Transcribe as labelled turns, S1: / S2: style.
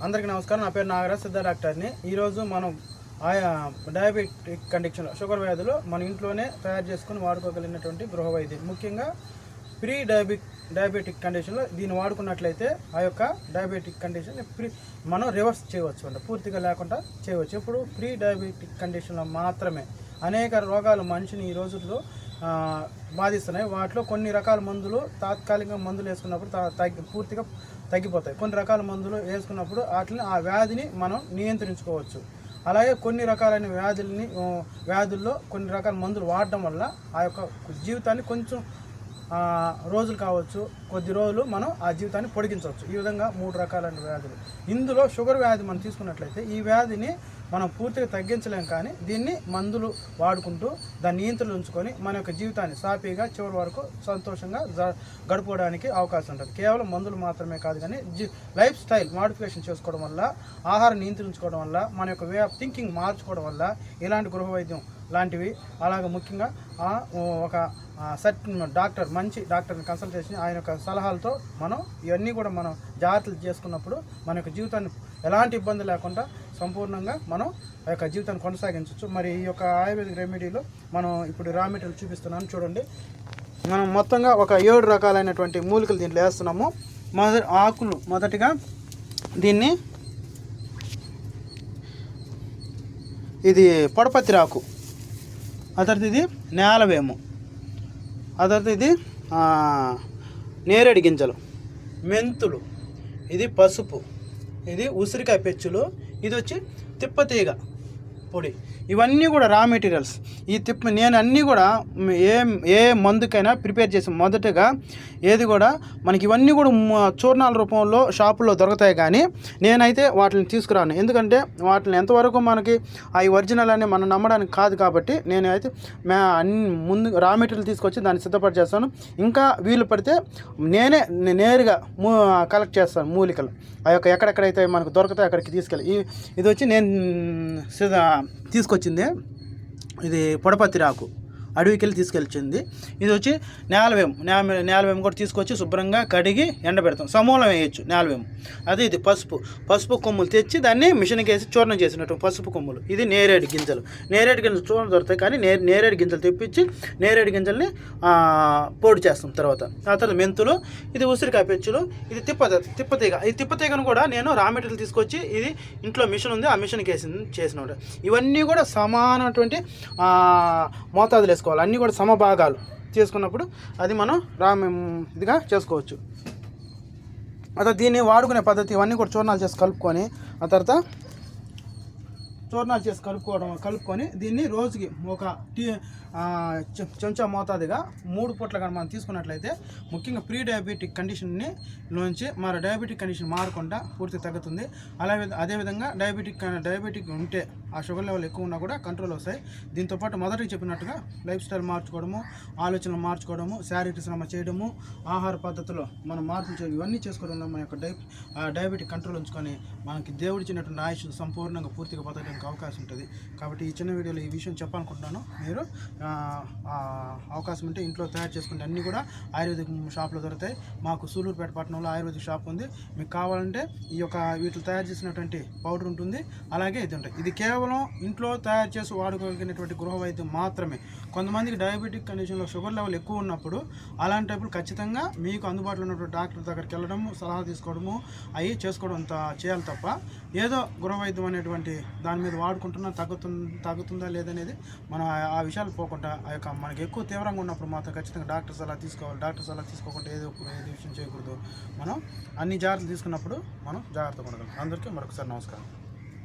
S1: అందరికీ నమస్కారం. నా పేరు నాగరాజ్, సిద్ధ డాక్టర్ని. ఈరోజు మనం డయాబెటిక్ కండిషన్, షుగర్ వ్యాధులు మన ఇంట్లోనే తయారు చేసుకుని వాడుకోగలిగినటువంటి గృహ వైద్యం, ముఖ్యంగా ప్రీ డయాబెటిక్ కండిషన్లో దీన్ని వాడుకున్నట్లయితే ఆ యొక్క డయాబెటిక్ కండిషన్ మనం రివర్స్ చేయవచ్చు అంటే పూర్తిగా లేకుండా చేయవచ్చు. ఇప్పుడు ప్రీ డయాబెటిక్ కండిషన్లో మాత్రమే అనేక రోగాలు మనిషిని ఈ రోజుల్లో బాధిస్తున్నాయి. వాటిలో కొన్ని రకాల మందులు తాత్కాలికంగా మందులు వేసుకున్నప్పుడు పూర్తిగా తగ్గిపోతాయి. కొన్ని రకాల మందులు వేసుకున్నప్పుడు ఆ వ్యాధిని మనం నియంత్రించుకోవచ్చు. అలాగే కొన్ని రకాలైన వ్యాధుల్లో కొన్ని రకాల మందులు వాడడం వల్ల ఆ యొక్క జీవితాన్ని కొంచెం రోజులు కావచ్చు, కొద్ది రోజులు మనం ఆ జీవితాన్ని పొడిగించవచ్చు. ఈ విధంగా 3 రకాలైన వ్యాధులు. ఇందులో షుగర్ వ్యాధి మనం తీసుకున్నట్లయితే ఈ వ్యాధిని మనం పూర్తిగా తగ్గించలేం, కానీ దీన్ని మందులు వాడుకుంటూ దాన్ని నియంత్రణ ఉంచుకొని మన యొక్క జీవితాన్ని సాఫీగా చివరి వరకు సంతోషంగా గడుపుకోవడానికి అవకాశం ఉంటుంది. కేవలం మందులు మాత్రమే కాదు, కానీ లైఫ్ స్టైల్ మాడిఫికేషన్ చేసుకోవడం వల్ల, ఆహారం నియంత్రించుకోవడం వల్ల, మన యొక్క వే ఆఫ్ థింకింగ్ మార్చుకోవడం వల్ల ఇలాంటి గృహ వైద్యం లాంటివి, అలాగే ముఖ్యంగా ఒక మంచి డాక్టర్ని కన్సల్ట్ చేసి ఆయన యొక్క సలహాలతో మనం ఇవన్నీ కూడా మనం జాగ్రత్తలు చేసుకున్నప్పుడు మన యొక్క జీవితాన్ని ఎలాంటి ఇబ్బంది లేకుండా సంపూర్ణంగా మనం ఆ యొక్క జీవితాన్ని కొనసాగించవచ్చు. మరి ఈ యొక్క ఆయుర్వేదిక్ రెమెడీలో మనం ఇప్పుడు రా మెటీరియల్ చూపిస్తున్నాను చూడండి. మనం మొత్తంగా ఒక 7 రకాలైనటువంటి మూలికలు దీంట్లో వేస్తున్నాము. ఆకులు మొదటిగా దీన్ని ఇది పొడపత్రి ఆకు, ఆ తర్వాత ఇది నేలవేము, ఆ తర్వాత ఇది నేరేడు గింజలు, మెంతులు, ఇది పసుపు, ఇది ఉసిరికాయ పెచ్చులు, ఇది వచ్చి తిప్పతీగ పొడి. ఇవన్నీ కూడా రా మెటీరియల్స్. నేను అన్నీ కూడా ఏ మందుకైనా ప్రిపేర్ చేసి మొదటగా ఏది కూడా మనకి ఇవన్నీ కూడా చూర్ణాల రూపంలో షాపుల్లో దొరుకుతాయి, కానీ నేనైతే వాటిని తీసుకురాను. ఎందుకంటే వాటిని ఎంతవరకు మనకి అవి ఒరిజినల్ అని మనం నమ్మడానికి కాదు. కాబట్టి నేనైతే ముందు రా మెటీరియల్ తీసుకొచ్చి దాన్ని సిద్ధపడి చేస్తాను. ఇంకా వీలు పడితే నేరుగా కలెక్ట్ చేస్తాను మూలికలు. ఆ యొక్క ఎక్కడెక్కడైతే మనకు దొరుకుతాయి అక్కడికి తీసుకెళ్ళి. ఇది వచ్చి నేను తీసుకొచ్చింది, ఇది పొడపత్రి ఆకు అడవికి వెళ్ళి తీసుకెళ్ళింది. ఇది వచ్చి నేలవేము కూడా తీసుకొచ్చి శుభ్రంగా కడిగి ఎండబెడతాం. సమూలం వేయచ్చు నేలవేము. అదే ఇది పసుపు కొమ్ములు తెచ్చి దాన్ని మిషన్కి వేసి చూర్ణం చేసినట్టు పసుపు కొమ్ములు. ఇది నేరేడు గింజలు చూర్ణం దొరుకుతాయి, కానీ నేరేడు గింజలు తెప్పించి నేరేడు గింజల్ని పొడి చేస్తాం. తర్వాత ఆ తర్వాత మెంతులు, ఇది ఉసిరికాయ పెచ్చులు, ఇది తిప్పతీగ. ఈ తిప్పతీగను కూడా నేను రా మెటీరియల్ తీసుకొచ్చి ఇది ఇంట్లో మిషన్ ఉంది, ఆ మిషన్కి చేసిన. ఇవన్నీ కూడా సమానటువంటి మోతాదులు వేసుకోవాలి. అన్నీ కూడా సమభాగాలు చేసుకున్నప్పుడు అది మనం ఇదిగా చేసుకోవచ్చు. అదే దీన్ని వాడుకునే పద్ధతి, ఇవన్నీ కూడా చూర్ణాలు చేసి కలుపుకొని ఆ తర్వాత కలుపుకొని దీన్ని రోజుకి ఒక చెంచా మోతాదుగా 3 పూట్ల కానీ మనం తీసుకున్నట్లయితే ముఖ్యంగా ప్రీ డయాబెటిక్ కండిషన్ని నుంచి మన డయాబెటిక్ కండిషన్ మారకుండా పూర్తిగా తగ్గుతుంది. అదేవిధంగా డయాబెటిక్ ఉంటే ఆ షుగర్ లెవెల్ ఎక్కువ ఉన్నా కూడా కంట్రోల్ వస్తాయి. దీంతోపాటు మొదటిగా చెప్పినట్టుగా లైఫ్ స్టైల్ మార్చుకోవడము, ఆలోచనలు మార్చుకోవడము, శారీరక శ్రమ చేయడము, ఆహార పద్ధతిలో మనం మార్పులు చేయడం, ఇవన్నీ చేసుకోవడం వల్ల మన యొక్క డయాబెటిక్ కంట్రోల్ ఉంచుకొని మనకి దేవుడిచ్చినటువంటి ఆయుష్ సంపూర్ణంగా పూర్తిగా బతకడానికి అవకాశం ఉంటుంది. కాబట్టి ఈ చిన్న వీడియోలో ఈ విషయం చెప్పాలనుకుంటున్నాను. మీరు అవకాశం ఉంటే ఇంట్లో తయారు చేసుకుంటే అన్నీ కూడా ఆయుర్వేదిక్ షాప్లో దొరుకుతాయి. మాకు సూలూరుపేట పట్టణంలో ఆయుర్వేదిక్ షాప్ ఉంది. మీకు కావాలంటే ఈ యొక్క వీటిలో తయారు చేసినటువంటి పౌడర్ ఉంటుంది, అలాగే ఇది ఉంటుంది. ఇది కేవలం ఇంట్లో తయారు చేసి వాడుకోగలిగినటువంటి గృహ వైద్యం మాత్రమే. కొంతమందికి డయాబెటిక్ కండిషన్లో షుగర్ లెవెల్ ఎక్కువ ఉన్నప్పుడు అలాంటప్పుడు ఖచ్చితంగా మీకు అందుబాటులో ఉన్నటువంటి డాక్టర్ దగ్గరికి వెళ్ళడము, సలహా తీసుకోవడము, అవి చేసుకోవడం చేయాలి తప్ప ఏదో గృహ వైద్యం అనేటువంటి దాని మీద వాడుకుంటున్నా తగ్గుతుందా లేదనేది మనం ఆ విషయాలు పోకుండా ఆ యొక్క మనకి ఎక్కువ తీవ్రంగా ఉన్నప్పుడు మాత్రం ఖచ్చితంగా డాక్టర్ సలహా తీసుకోవాలి. డాక్టర్ సలహా తీసుకోకుండా ఏది విషయం చేయకూడదు. మనం అన్ని జాగ్రత్తలు తీసుకున్నప్పుడు మనం జాగ్రత్తగా ఉండగలం. అందరికీ మరొకసారి నమస్కారం.